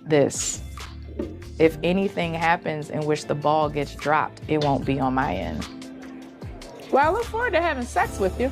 this. If anything happens in which the ball gets dropped, it won't be on my end. Well, I look forward to having sex with you.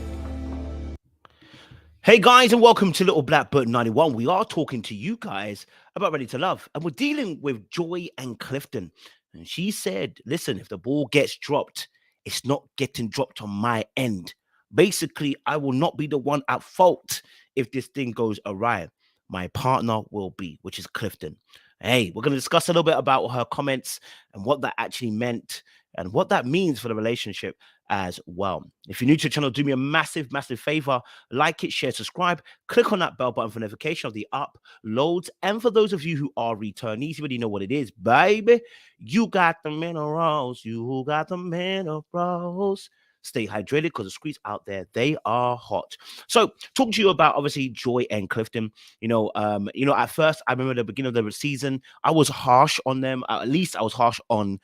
Hey guys, and welcome to Little Black Bird 91. We are talking to you guys about Ready to Love, and we're dealing with Joy and Clifton. And she said, listen, if the ball gets dropped, it's not getting dropped on my end. Basically, I will not be the one at fault if this thing goes awry. My partner will be, which is Clifton. Hey, we're going to discuss a little bit about her comments and what that actually meant and what that means for the relationship as well. If you're new to the channel, do me a massive favor. Like it, share, subscribe. Click on that bell button for notification of the uploads. And for those of you who are returnees, you already know what it is, baby. You got the minerals. You got the minerals. Stay hydrated because the streets out there, they are hot. So talking to you about obviously Joy and Clifton. At first I remember the beginning of the season, I was harsh on them. At least I was harsh on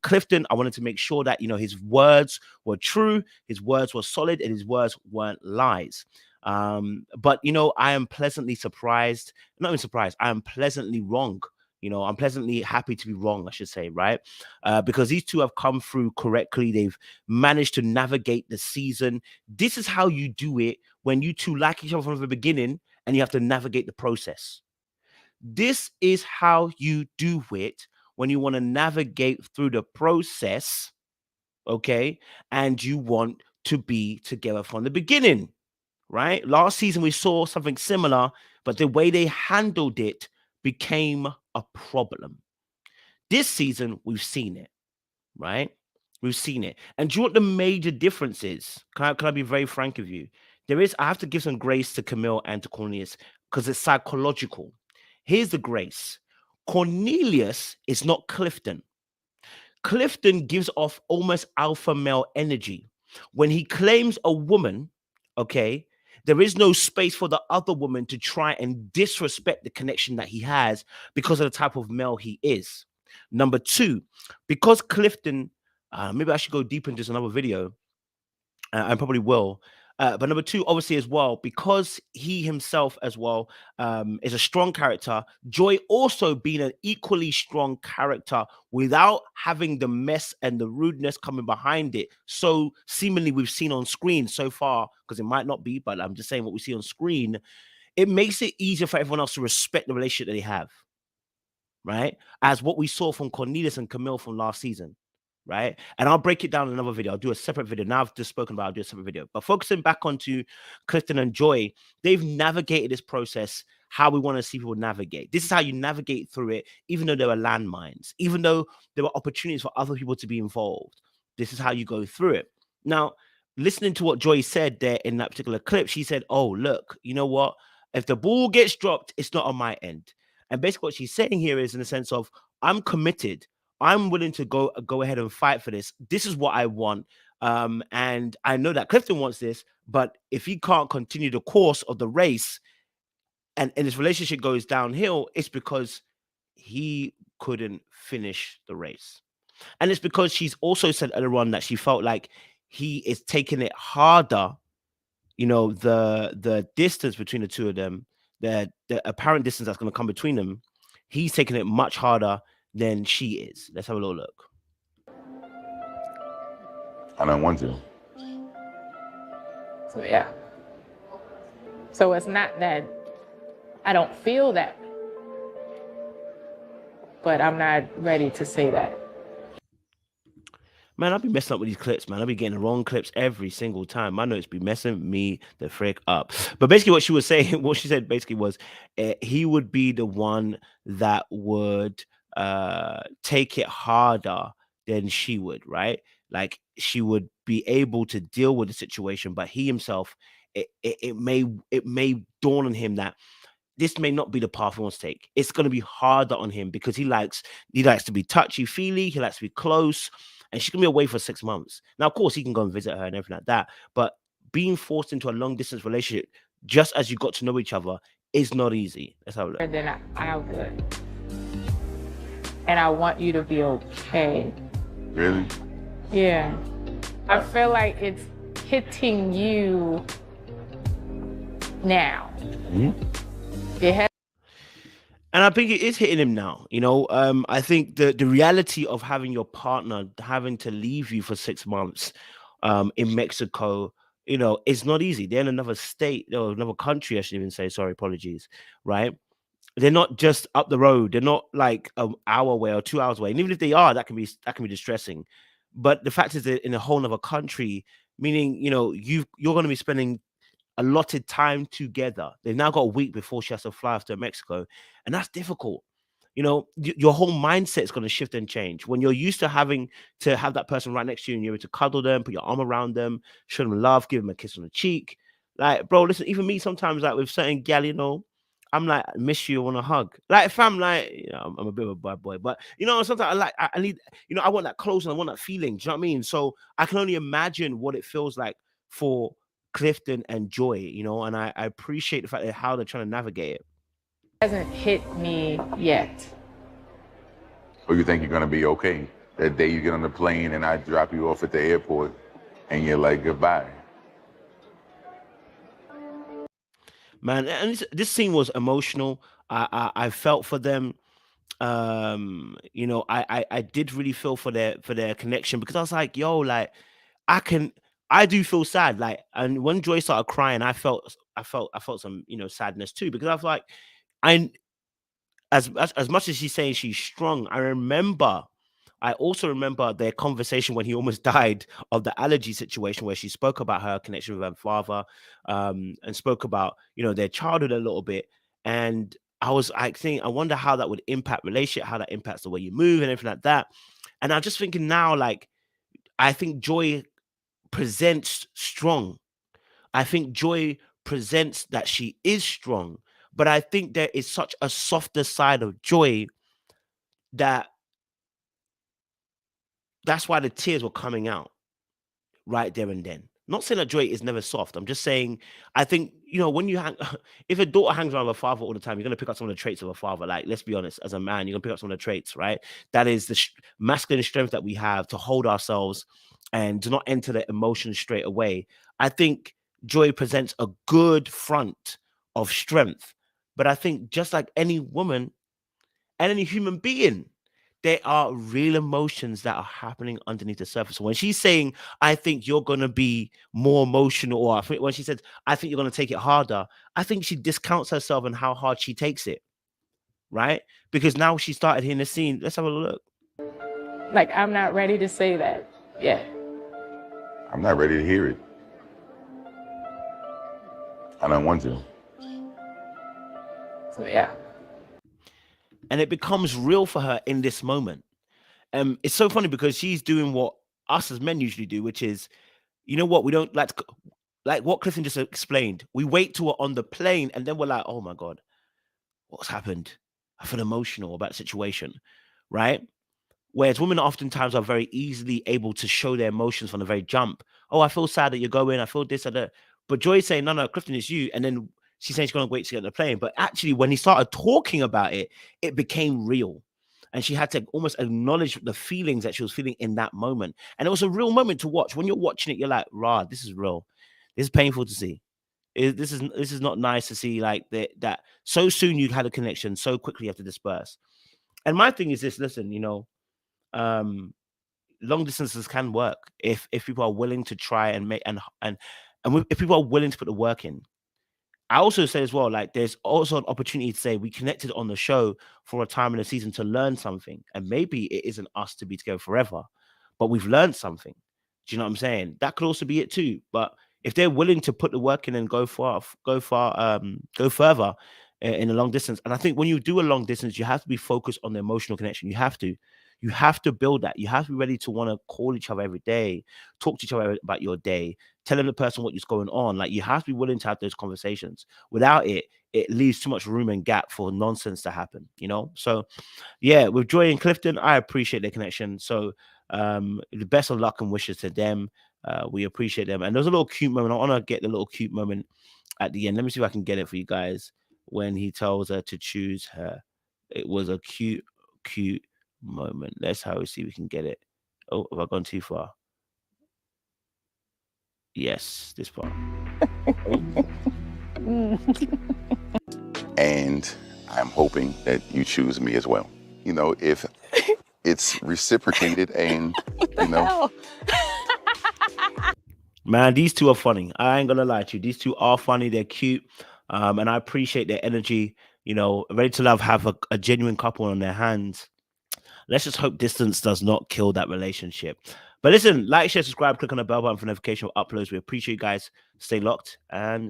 Clifton. I wanted to make sure that his words were true, his words were solid, and his words weren't lies. But I am pleasantly surprised, not even surprised, I am pleasantly wrong. I'm pleasantly happy to be wrong, I should say, right? Because these two have come through correctly. They've managed to navigate the season. This is how you do it when you two like each other from the beginning and you have to navigate the process. This is how you do it when you want to navigate through the process, okay? And you want to be together from the beginning, right? Last season, we saw something similar, but the way they handled it became a problem. This season, we've seen it, right? We've seen it. And do you know what the major difference is? Can I be very frank with you? I have to give some grace to Camille and to Cornelius because it's psychological. Here's the grace. Cornelius is not Clifton. Clifton gives off almost alpha male energy. When he claims a woman, okay, there is no space for the other woman to try and disrespect the connection that he has because of the type of male he is. Number two, because Clifton, maybe I should go deep into another video. I probably will. But number two, obviously, as well, because he himself as well is a strong character, Joy also being an equally strong character without having the mess and the rudeness coming behind it. So seemingly we've seen on screen so far, because it might not be, but I'm just saying what we see on screen, it makes it easier for everyone else to respect the relationship that they have, right? As what we saw from Cornelius and Camille from last season. Right. And I'll break it down in another video. I'll do a separate video. Now I've just spoken about, I'll do a separate video. But focusing back onto Clifton and Joy, they've navigated this process how we want to see people navigate. This is how you navigate through it, even though there are landmines, even though there were opportunities for other people to be involved. This is how you go through it. Now, listening to what Joy said there in that particular clip, she said, oh, look, you know what? If the ball gets dropped, it's not on my end. And basically what she's saying here is in the sense of, I'm committed. I'm willing to go ahead and fight for this. This is what I want. And I know that Clifton wants this, but if he can't continue the course of the race and his relationship goes downhill, it's because he couldn't finish the race. And it's because she's also said earlier on that she felt like he is taking it harder, the distance between the two of them, the apparent distance that's going to come between them, he's taking it much harder than she is. Let's have a little look. I don't want to. So yeah. So it's not that I don't feel that, but I'm not ready to say that. Man, I'll be messing up with these clips, man. I'll be getting the wrong clips every single time. My notes be messing me the frick up. But basically what she was saying, what she said basically was he would be the one that would take it harder than she would, right? Like she would be able to deal with the situation, but he himself, it may dawn on him that this may not be the path he wants to take. It's going to be harder on him because he likes to be touchy-feely, he likes to be close, and she's going to be away for 6 months. Now, of course, he can go and visit her and everything like that, but being forced into a long-distance relationship just as you got to know each other is not easy. Let's have a look. Then I would. And I want you to be okay. Really? Yeah. I feel like it's hitting you now. Mm-hmm. It has. And I think it is hitting him now. I think the reality of having your partner having to leave you for 6 months in Mexico, is not easy. They're in another state or another country, I should even say. Sorry, apologies. Right? They're not just up the road. They're not like an hour away or 2 hours away. And even if they are, that can be distressing. But the fact is that in a whole other country, meaning you're going to be spending allotted time together. They've now got a week before she has to fly off to Mexico, and that's difficult. Your whole mindset is going to shift and change when you're used to having to have that person right next to you and you're able to cuddle them, put your arm around them, show them love, give them a kiss on the cheek. Like, bro, listen, even me sometimes, like with certain gal, I'm like, I miss you, I want a hug. Like, if I'm like, I'm a bit of a bad boy, but sometimes I need, I want that close and I want that feeling. Do you know what I mean? So I can only imagine what it feels like for Clifton and Joy, and I appreciate the fact that how they're trying to navigate it. Hasn't hit me yet. Or you think you're gonna be okay that day you get on the plane and I drop you off at the airport and you're like, goodbye. Man, and this scene was emotional. I felt for them. I did really feel for their connection, because I was like, yo, like, I do feel sad. Like, and when Joy started crying, I felt some, sadness too, because I was like, I as much as she's saying she's strong, I also remember their conversation when he almost died, of the allergy situation, where she spoke about her connection with her father, and spoke about, their childhood a little bit. And I wonder how that would impact relationship, how that impacts the way you move and everything like that. And I'm just thinking now, like, I think Joy presents strong. I think Joy presents that she is strong, but I think there is such a softer side of Joy that that's why the tears were coming out right there and then. Not saying that Joy is never soft. I'm just saying, I think, when you hang, if a daughter hangs around with her father all the time, you're going to pick up some of the traits of a father. Like, let's be honest, as a man, you're going to pick up some of the traits, right? That is the masculine strength that we have to hold ourselves and to not enter the emotions straight away. I think Joy presents a good front of strength. But I think, just like any woman and any human being, there are real emotions that are happening underneath the surface. When she's saying, I think you're going to be more emotional, or when she said, I think you're going to take it harder, I think she discounts herself and how hard she takes it, right? Because now she started hearing the scene. Let's have a look. Like, I'm not ready to say that yet. I'm not ready to hear it. I don't want to. So, yeah. And it becomes real for her in this moment. It's so funny because she's doing what us as men usually do, which is, we don't like what Clifton just explained. We wait till we're on the plane and then we're like, oh my God, what's happened? I feel emotional about the situation, right? Whereas women oftentimes are very easily able to show their emotions from the very jump. Oh, I feel sad that you're going. I feel this or that. But Joy's saying, no, Clifton, it's you. And then she's saying she's going to wait to get on the plane. But actually, when he started talking about it, it became real. And she had to almost acknowledge the feelings that she was feeling in that moment. And it was a real moment to watch. When you're watching it, you're like, rah, this is real. This is painful to see. This is not nice to see, like, that so soon you had a connection, so quickly you have to disperse. And my thing is this, listen, long distances can work if people are willing to try and make if people are willing to put the work in. I also say as well, like, there's also an opportunity to say we connected on the show for a time in the season to learn something, and maybe it isn't us to be together forever, but we've learned something. Do you know what I'm saying? That could also be it too. But if they're willing to put the work in and go further in a long distance, and I think when you do a long distance, you have to be focused on the emotional connection. You have to build that. You have to be ready to want to call each other every day, talk to each other about your day, telling the person what is going on. Like, you have to be willing to have those conversations. Without it, it leaves too much room and gap for nonsense to happen, So, yeah, with Joy and Clifton, I appreciate their connection. So, the best of luck and wishes to them. We appreciate them. And there's a little cute moment. I want to get the little cute moment at the end. Let me see if I can get it for you guys. When he tells her to choose her, it was a cute moment. Let's see if we can get it. Oh, have I gone too far? Yes, this part. And I'm hoping that you choose me as well. You know, if it's reciprocated and, you know. Man, these two are funny. I ain't gonna lie to you. These two are funny. They're cute. And I appreciate their energy. You know, Ready to Love have a genuine couple on their hands. Let's just hope distance does not kill that relationship. But listen, like, share, subscribe, click on the bell button for notification of uploads. We appreciate you guys. Stay locked and